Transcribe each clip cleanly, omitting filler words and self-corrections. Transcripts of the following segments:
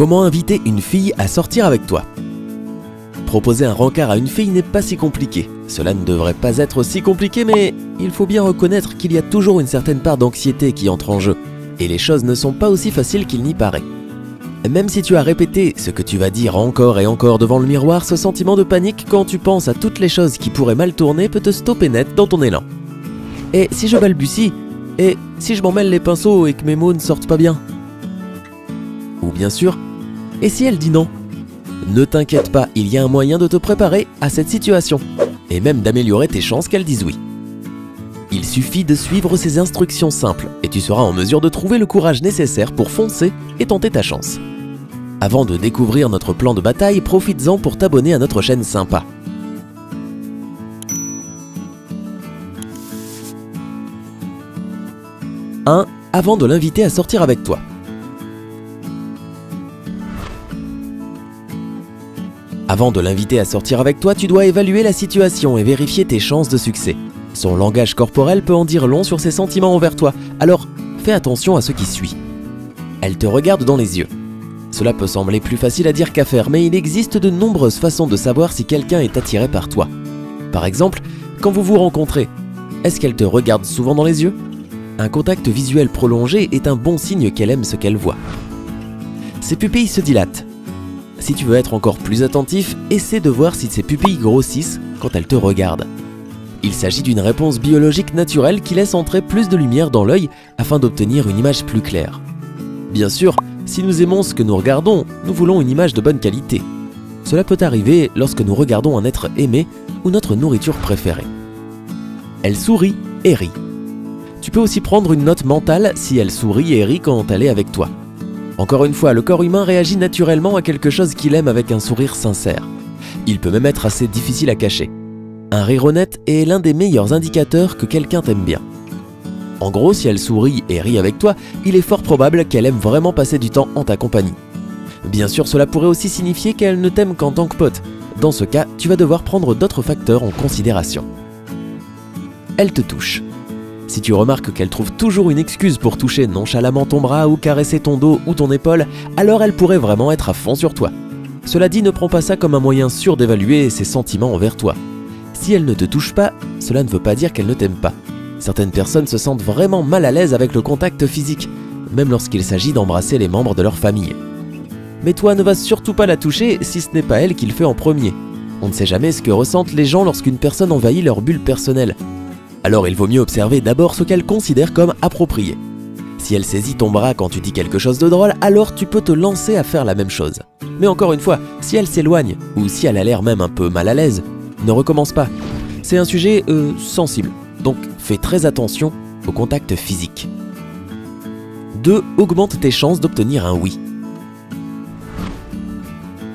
Comment inviter une fille à sortir avec toi? Proposer un rencard à une fille n'est pas si compliqué. Cela ne devrait pas être si compliqué, mais il faut bien reconnaître qu'il y a toujours une certaine part d'anxiété qui entre en jeu, et les choses ne sont pas aussi faciles qu'il n'y paraît. Même si tu as répété ce que tu vas dire encore et encore devant le miroir, ce sentiment de panique quand tu penses à toutes les choses qui pourraient mal tourner peut te stopper net dans ton élan. Et si je balbutie? Et si je m'en mêle les pinceaux et que mes mots ne sortent pas bien? Ou bien sûr, et si elle dit non? Ne t'inquiète pas, il y a un moyen de te préparer à cette situation, et même d'améliorer tes chances qu'elle dise oui. Il suffit de suivre ces instructions simples, et tu seras en mesure de trouver le courage nécessaire pour foncer et tenter ta chance. Avant de découvrir notre plan de bataille, profites-en pour t'abonner à notre chaîne sympa. 1. Avant de l'inviter à sortir avec toi. Avant de l'inviter à sortir avec toi, tu dois évaluer la situation et vérifier tes chances de succès. Son langage corporel peut en dire long sur ses sentiments envers toi, alors fais attention à ce qui suit. Elle te regarde dans les yeux. Cela peut sembler plus facile à dire qu'à faire, mais il existe de nombreuses façons de savoir si quelqu'un est attiré par toi. Par exemple, quand vous vous rencontrez, est-ce qu'elle te regarde souvent dans les yeux? Un contact visuel prolongé est un bon signe qu'elle aime ce qu'elle voit. Ses pupilles se dilatent. Si tu veux être encore plus attentif, essaie de voir si ses pupilles grossissent quand elle te regarde. Il s'agit d'une réponse biologique naturelle qui laisse entrer plus de lumière dans l'œil afin d'obtenir une image plus claire. Bien sûr, si nous aimons ce que nous regardons, nous voulons une image de bonne qualité. Cela peut arriver lorsque nous regardons un être aimé ou notre nourriture préférée. Elle sourit et rit. Tu peux aussi prendre une note mentale si elle sourit et rit quand elle est avec toi. Encore une fois, le corps humain réagit naturellement à quelque chose qu'il aime avec un sourire sincère. Il peut même être assez difficile à cacher. Un rire honnête est l'un des meilleurs indicateurs que quelqu'un t'aime bien. En gros, si elle sourit et rit avec toi, il est fort probable qu'elle aime vraiment passer du temps en ta compagnie. Bien sûr, cela pourrait aussi signifier qu'elle ne t'aime qu'en tant que pote. Dans ce cas, tu vas devoir prendre d'autres facteurs en considération. Elle te touche. Si tu remarques qu'elle trouve toujours une excuse pour toucher nonchalamment ton bras ou caresser ton dos ou ton épaule, alors elle pourrait vraiment être à fond sur toi. Cela dit, ne prends pas ça comme un moyen sûr d'évaluer ses sentiments envers toi. Si elle ne te touche pas, cela ne veut pas dire qu'elle ne t'aime pas. Certaines personnes se sentent vraiment mal à l'aise avec le contact physique, même lorsqu'il s'agit d'embrasser les membres de leur famille. Mais toi, ne vas surtout pas la toucher si ce n'est pas elle qui le fait en premier. On ne sait jamais ce que ressentent les gens lorsqu'une personne envahit leur bulle personnelle. Alors il vaut mieux observer d'abord ce qu'elle considère comme approprié. Si elle saisit ton bras quand tu dis quelque chose de drôle, alors tu peux te lancer à faire la même chose. Mais encore une fois, si elle s'éloigne, ou si elle a l'air même un peu mal à l'aise, ne recommence pas. C'est un sujet sensible, donc fais très attention au contact physique. 2. Augmente tes chances d'obtenir un oui.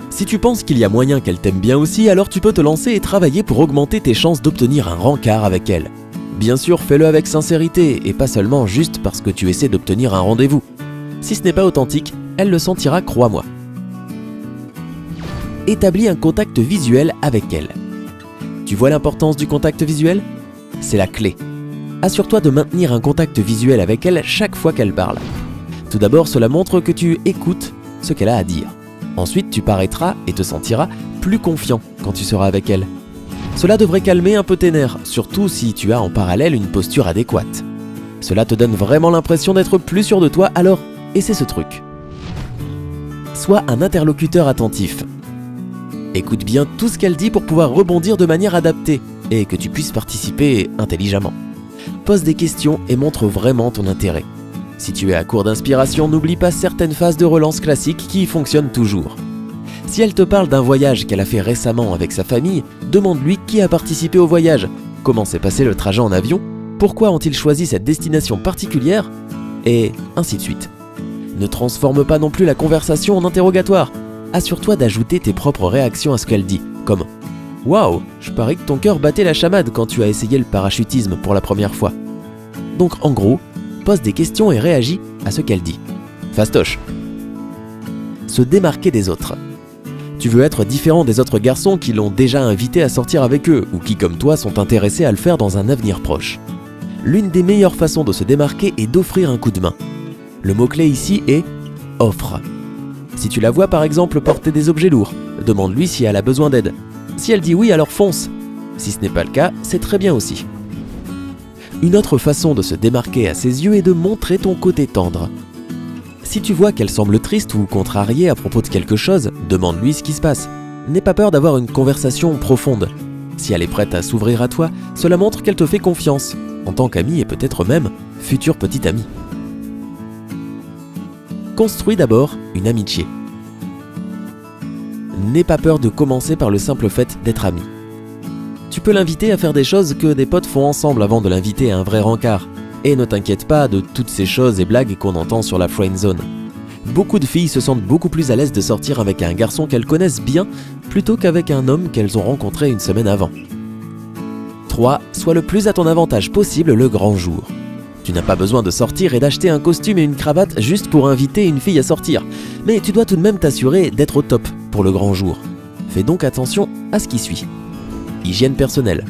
Si tu penses qu'il y a moyen qu'elle t'aime bien aussi, alors tu peux te lancer et travailler pour augmenter tes chances d'obtenir un rencard avec elle. Bien sûr, fais-le avec sincérité et pas seulement juste parce que tu essaies d'obtenir un rendez-vous. Si ce n'est pas authentique, elle le sentira, crois-moi. Établis un contact visuel avec elle. Tu vois l'importance du contact visuel? C'est la clé. Assure-toi de maintenir un contact visuel avec elle chaque fois qu'elle parle. Tout d'abord, cela montre que tu écoutes ce qu'elle a à dire. Ensuite, tu paraîtras et te sentiras plus confiant quand tu seras avec elle. Cela devrait calmer un peu tes nerfs, surtout si tu as en parallèle une posture adéquate. Cela te donne vraiment l'impression d'être plus sûr de toi, alors essaie ce truc. Sois un interlocuteur attentif. Écoute bien tout ce qu'elle dit pour pouvoir rebondir de manière adaptée et que tu puisses participer intelligemment. Pose des questions et montre vraiment ton intérêt. Si tu es à court d'inspiration, n'oublie pas certaines phases de relance classiques qui fonctionnent toujours. Si elle te parle d'un voyage qu'elle a fait récemment avec sa famille, demande-lui qui a participé au voyage, comment s'est passé le trajet en avion, pourquoi ont-ils choisi cette destination particulière, et ainsi de suite. Ne transforme pas non plus la conversation en interrogatoire. Assure-toi d'ajouter tes propres réactions à ce qu'elle dit, comme « Waouh, je parie que ton cœur battait la chamade quand tu as essayé le parachutisme pour la première fois. » Donc en gros, pose des questions et réagis à ce qu'elle dit. Fastoche. Se démarquer des autres. Tu veux être différent des autres garçons qui l'ont déjà invité à sortir avec eux ou qui, comme toi, sont intéressés à le faire dans un avenir proche. L'une des meilleures façons de se démarquer est d'offrir un coup de main. Le mot-clé ici est « offre ». Si tu la vois par exemple porter des objets lourds, demande-lui si elle a besoin d'aide. Si elle dit oui, alors fonce. Si ce n'est pas le cas, c'est très bien aussi. Une autre façon de se démarquer à ses yeux est de montrer ton côté tendre. Si tu vois qu'elle semble triste ou contrariée à propos de quelque chose, demande-lui ce qui se passe. N'aie pas peur d'avoir une conversation profonde. Si elle est prête à s'ouvrir à toi, cela montre qu'elle te fait confiance, en tant qu'amie et peut-être même future petite amie. Construis d'abord une amitié. N'aie pas peur de commencer par le simple fait d'être ami. Tu peux l'inviter à faire des choses que des potes font ensemble avant de l'inviter à un vrai rencard. Et ne t'inquiète pas de toutes ces choses et blagues qu'on entend sur la friend zone. Beaucoup de filles se sentent beaucoup plus à l'aise de sortir avec un garçon qu'elles connaissent bien plutôt qu'avec un homme qu'elles ont rencontré une semaine avant. 3. Sois le plus à ton avantage possible le grand jour. Tu n'as pas besoin de sortir et d'acheter un costume et une cravate juste pour inviter une fille à sortir, mais tu dois tout de même t'assurer d'être au top pour le grand jour. Fais donc attention à ce qui suit. Hygiène personnelle.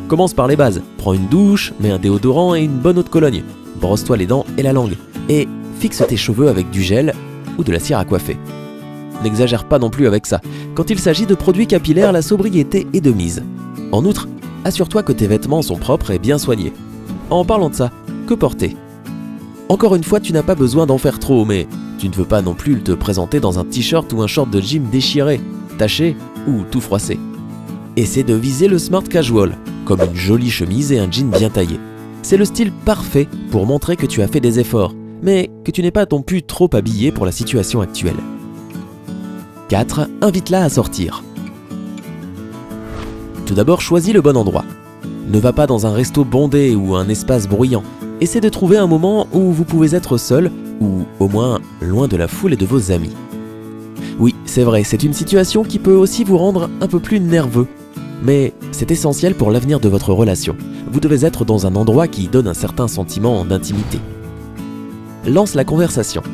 Commence par les bases, prends une douche, mets un déodorant et une bonne eau de Cologne. Brosse-toi les dents et la langue. Et fixe tes cheveux avec du gel ou de la cire à coiffer. N'exagère pas non plus avec ça. Quand il s'agit de produits capillaires, la sobriété est de mise. En outre, assure-toi que tes vêtements sont propres et bien soignés. En parlant de ça, que porter? Encore une fois, tu n'as pas besoin d'en faire trop, mais tu ne veux pas non plus te présenter dans un t-shirt ou un short de gym déchiré, taché ou tout froissé. Essaie de viser le smart casual, comme une jolie chemise et un jean bien taillé. C'est le style parfait pour montrer que tu as fait des efforts, mais que tu n'es pas non plus trop habillé pour la situation actuelle. 4. Invite-la à sortir. Tout d'abord, choisis le bon endroit. Ne va pas dans un resto bondé ou un espace bruyant. Essaie de trouver un moment où vous pouvez être seul, ou au moins loin de la foule et de vos amis. Oui, c'est vrai, c'est une situation qui peut aussi vous rendre un peu plus nerveux. Mais c'est essentiel pour l'avenir de votre relation. Vous devez être dans un endroit qui donne un certain sentiment d'intimité. Lance la conversation.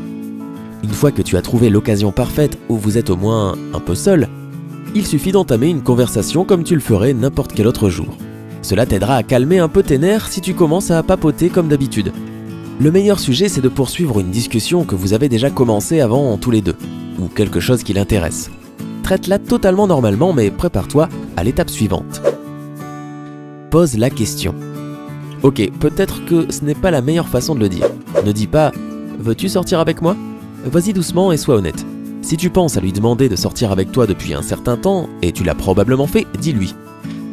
Une fois que tu as trouvé l'occasion parfaite où vous êtes au moins un peu seul, il suffit d'entamer une conversation comme tu le ferais n'importe quel autre jour. Cela t'aidera à calmer un peu tes nerfs si tu commences à papoter comme d'habitude. Le meilleur sujet, c'est de poursuivre une discussion que vous avez déjà commencée avant tous les deux, ou quelque chose qui l'intéresse. Traite-la totalement normalement, mais prépare-toi à l'étape suivante. Pose la question. Ok, peut-être que ce n'est pas la meilleure façon de le dire. Ne dis pas « Veux-tu sortir avec moi ?» Vas-y doucement et sois honnête. Si tu penses à lui demander de sortir avec toi depuis un certain temps, et tu l'as probablement fait, dis-lui.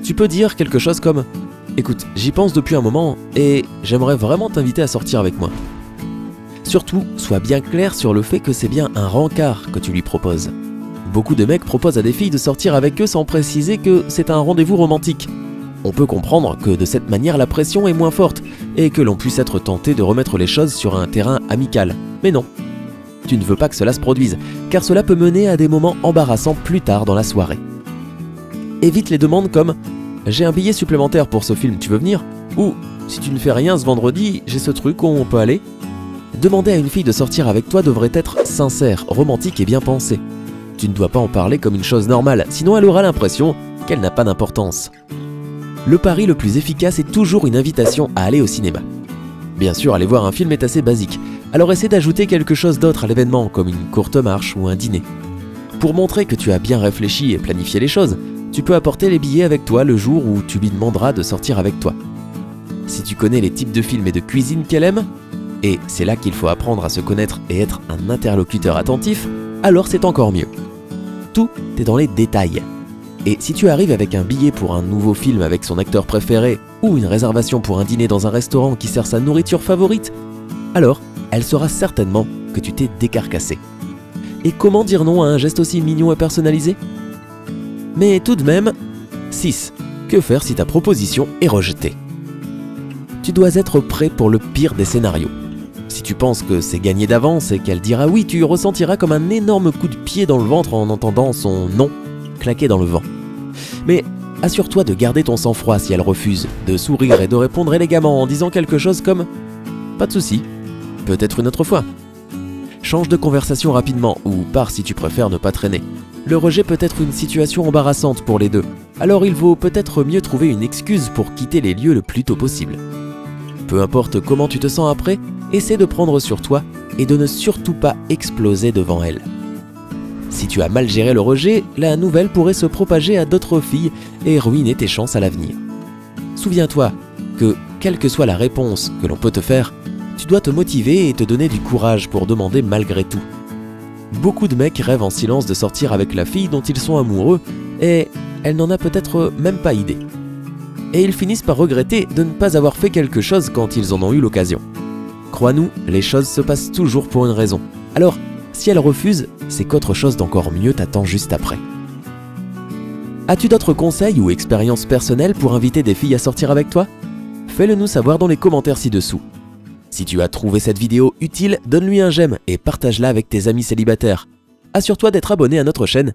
Tu peux dire quelque chose comme « Écoute, j'y pense depuis un moment, et j'aimerais vraiment t'inviter à sortir avec moi. » Surtout, sois bien clair sur le fait que c'est bien un rencard que tu lui proposes. Beaucoup de mecs proposent à des filles de sortir avec eux sans préciser que c'est un rendez-vous romantique. On peut comprendre que de cette manière la pression est moins forte et que l'on puisse être tenté de remettre les choses sur un terrain amical. Mais non, tu ne veux pas que cela se produise, car cela peut mener à des moments embarrassants plus tard dans la soirée. Évite les demandes comme « J'ai un billet supplémentaire pour ce film, tu veux venir ?» ou « Si tu ne fais rien ce vendredi, j'ai ce truc où on peut aller ?» Demander à une fille de sortir avec toi devrait être sincère, romantique et bien pensé. Tu ne dois pas en parler comme une chose normale, sinon elle aura l'impression qu'elle n'a pas d'importance. Le pari le plus efficace est toujours une invitation à aller au cinéma. Bien sûr, aller voir un film est assez basique, alors essaie d'ajouter quelque chose d'autre à l'événement, comme une courte marche ou un dîner. Pour montrer que tu as bien réfléchi et planifié les choses, tu peux apporter les billets avec toi le jour où tu lui demanderas de sortir avec toi. Si tu connais les types de films et de cuisine qu'elle aime, et c'est là qu'il faut apprendre à se connaître et être un interlocuteur attentif, alors c'est encore mieux. Tout est dans les détails. Et si tu arrives avec un billet pour un nouveau film avec son acteur préféré ou une réservation pour un dîner dans un restaurant qui sert sa nourriture favorite, alors elle saura certainement que tu t'es décarcassé. Et comment dire non à un geste aussi mignon et personnalisé? Mais tout de même, 6. Que faire si ta proposition est rejetée? Tu dois être prêt pour le pire des scénarios. Si tu penses que c'est gagné d'avance et qu'elle dira oui, tu ressentiras comme un énorme coup de pied dans le ventre en entendant son non claquer dans le vent. Mais assure-toi de garder ton sang-froid si elle refuse, de sourire et de répondre élégamment en disant quelque chose comme « Pas de souci, peut-être une autre fois ». Change de conversation rapidement ou pars si tu préfères ne pas traîner. Le rejet peut être une situation embarrassante pour les deux, alors il vaut peut-être mieux trouver une excuse pour quitter les lieux le plus tôt possible. Peu importe comment tu te sens après, essaie de prendre sur toi et de ne surtout pas exploser devant elle. Si tu as mal géré le rejet, la nouvelle pourrait se propager à d'autres filles et ruiner tes chances à l'avenir. Souviens-toi que, quelle que soit la réponse que l'on peut te faire, tu dois te motiver et te donner du courage pour demander malgré tout. Beaucoup de mecs rêvent en silence de sortir avec la fille dont ils sont amoureux et elle n'en a peut-être même pas idée. Et ils finissent par regretter de ne pas avoir fait quelque chose quand ils en ont eu l'occasion. Crois-nous, les choses se passent toujours pour une raison. Alors, si elle refuse, c'est qu'autre chose d'encore mieux t'attend juste après. As-tu d'autres conseils ou expériences personnelles pour inviter des filles à sortir avec toi? Fais-le nous savoir dans les commentaires ci-dessous. Si tu as trouvé cette vidéo utile, donne-lui un j'aime et partage-la avec tes amis célibataires. Assure-toi d'être abonné à notre chaîne